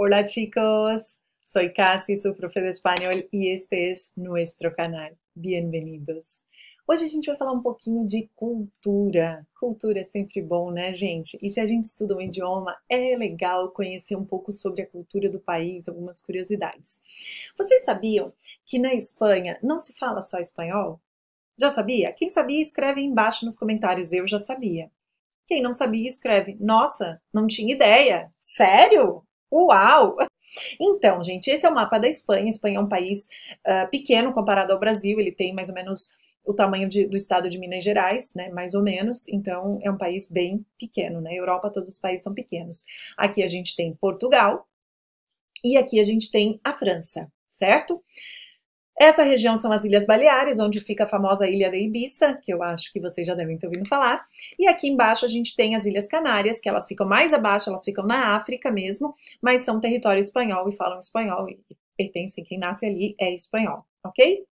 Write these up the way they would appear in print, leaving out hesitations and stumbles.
Hola chicos, soy Cassie, su profe de espanhol e este é nosso canal. Bem-vindos! Hoje a gente vai falar um pouquinho de cultura. Cultura é sempre bom, né, gente? E se a gente estuda um idioma, é legal conhecer um pouco sobre a cultura do país, algumas curiosidades. Vocês sabiam que na Espanha não se fala só espanhol? Já sabia? Quem sabia, escreve aí embaixo nos comentários. Eu já sabia. Quem não sabia, escreve. Nossa, não tinha ideia. Sério? Uau! Então, gente, esse é o mapa da Espanha. A Espanha é um país pequeno comparado ao Brasil. Ele tem mais ou menos o tamanho do estado de Minas Gerais, né? Mais ou menos. Então, é um país bem pequeno. Na Europa, todos os países são pequenos. Aqui a gente tem Portugal e aqui a gente tem a França, certo? Essa região são as Ilhas Baleares, onde fica a famosa Ilha de Ibiza, que eu acho que vocês já devem ter ouvido falar. E aqui embaixo a gente tem as Ilhas Canárias, que elas ficam mais abaixo, elas ficam na África mesmo, mas são território espanhol e falam espanhol e pertencem, quem nasce ali é espanhol, ok?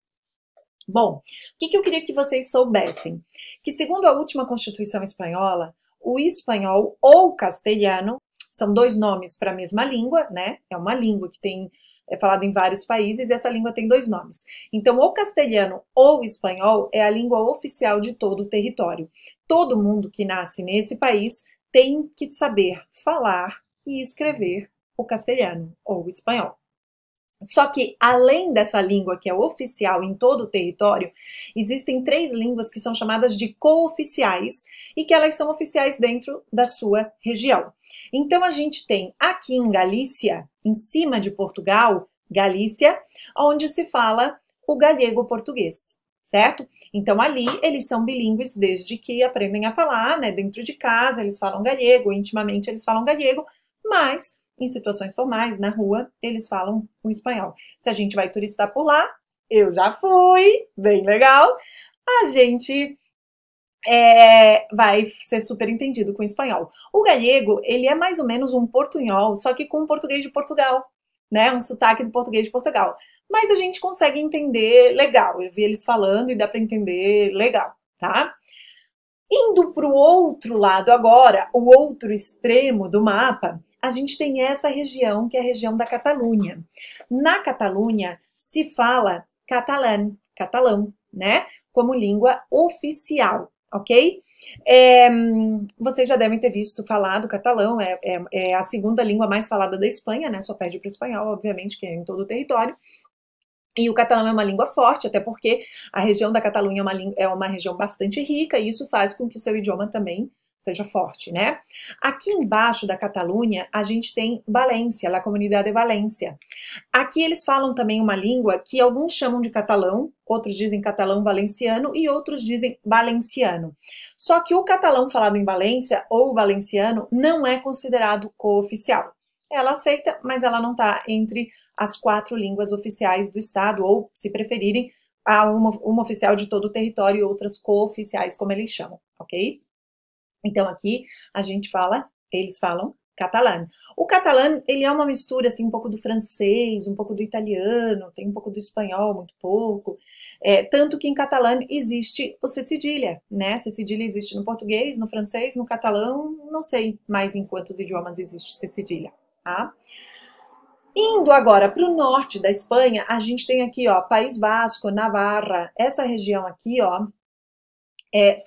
Bom, o que eu queria que vocês soubessem? Que segundo a última Constituição Espanhola, o espanhol ou castelhano são dois nomes para a mesma língua, né? É uma língua que é falada em vários países e essa língua tem dois nomes. Então, o castelhano ou o espanhol é a língua oficial de todo o território. Todo mundo que nasce nesse país tem que saber falar e escrever o castelhano ou o espanhol. Só que, além dessa língua que é oficial em todo o território, existem três línguas que são chamadas de cooficiais e que elas são oficiais dentro da sua região. Então, a gente tem aqui em Galícia, em cima de Portugal, Galícia, onde se fala o galego-português, certo? Então, ali eles são bilíngues desde que aprendem a falar, né? Dentro de casa eles falam galego, intimamente eles falam galego, mas em situações formais, na rua, eles falam o espanhol. Se a gente vai turistar por lá, eu já fui, bem legal, a gente vai ser super entendido com o espanhol. O galego, ele é mais ou menos um portunhol, só que com o português de Portugal, né? Um sotaque do português de Portugal. Mas a gente consegue entender legal. Eu vi eles falando e dá para entender legal, tá? Indo para o outro lado agora, o outro extremo do mapa, a gente tem essa região, que é a região da Catalunha. Na Catalunha se fala catalão, né? Como língua oficial, ok? Vocês já devem ter visto falar do catalão, é a segunda língua mais falada da Espanha, né? Só perde para o espanhol, obviamente, que é em todo o território. E o catalão é uma língua forte, até porque a região da Catalunha é uma região bastante rica e isso faz com que o seu idioma também seja forte, né? Aqui embaixo da Catalunha, a gente tem Valência, a Comunidade de Valência. Aqui eles falam também uma língua que alguns chamam de catalão, outros dizem catalão valenciano e outros dizem valenciano. Só que o catalão falado em Valência ou valenciano não é considerado cooficial. Ela aceita, mas ela não está entre as 4 línguas oficiais do estado, ou, se preferirem, há uma oficial de todo o território e outras cooficiais, como eles chamam, ok? Então, aqui a gente eles falam catalão. O catalão, ele é uma mistura, assim, um pouco do francês, um pouco do italiano, tem um pouco do espanhol, muito pouco. Tanto que em catalão existe o C cedilha, né? C cedilha existe no português, no francês, no catalão, não sei mais em quantos idiomas existe C cedilha, tá? Indo agora para o norte da Espanha, a gente tem aqui, ó, País Basco, Navarra, essa região aqui, ó,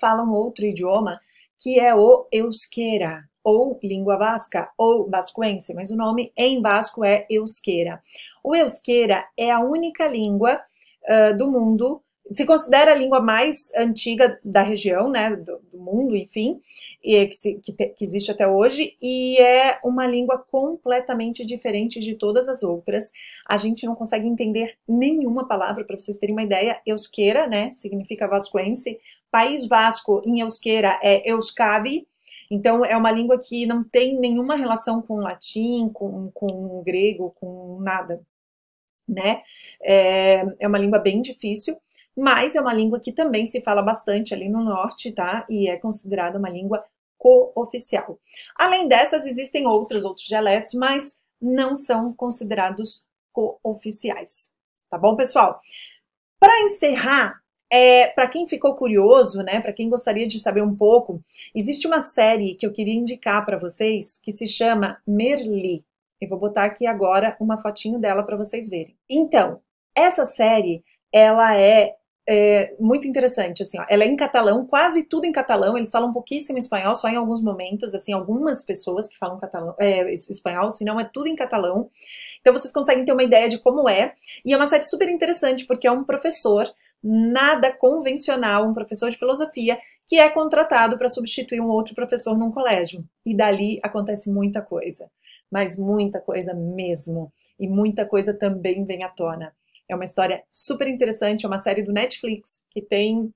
fala um outro idioma, que é o euskera, ou língua vasca, ou bascuense, mas o nome em basco é euskera. O euskera é a única língua do mundo, se considera a língua mais antiga da região, né, do mundo, enfim, que existe até hoje, e é uma língua completamente diferente de todas as outras. A gente não consegue entender nenhuma palavra, para vocês terem uma ideia. Euskera, né, significa vascuense. País Basco, em euskera, é Euskadi. Então, é uma língua que não tem nenhuma relação com latim, com grego, com nada, né? É uma língua bem difícil, mas é uma língua que também se fala bastante ali no norte, tá? E é considerada uma língua cooficial. Além dessas, existem outros dialetos, mas não são considerados cooficiais. Tá bom, pessoal? Para encerrar, para quem ficou curioso, né, para quem gostaria de saber um pouco, existe uma série que eu queria indicar para vocês que se chama Merli. Eu vou botar aqui agora uma fotinho dela para vocês verem. Então, essa série, ela é muito interessante, assim, ó. Ela é em catalão, quase tudo em catalão. Eles falam pouquíssimo espanhol, só em alguns momentos, assim, algumas pessoas que falam catalão, espanhol, senão é tudo em catalão. Então vocês conseguem ter uma ideia de como é. E é uma série super interessante, porque é um professor nada convencional, um professor de filosofia, que é contratado para substituir um outro professor num colégio. E dali acontece muita coisa, mas muita coisa mesmo. E muita coisa também vem à tona. É uma história super interessante, é uma série do Netflix que tem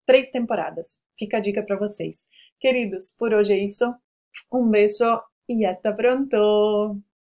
3 temporadas. Fica a dica para vocês. Queridos, por hoje é isso. Um beijo e hasta pronto!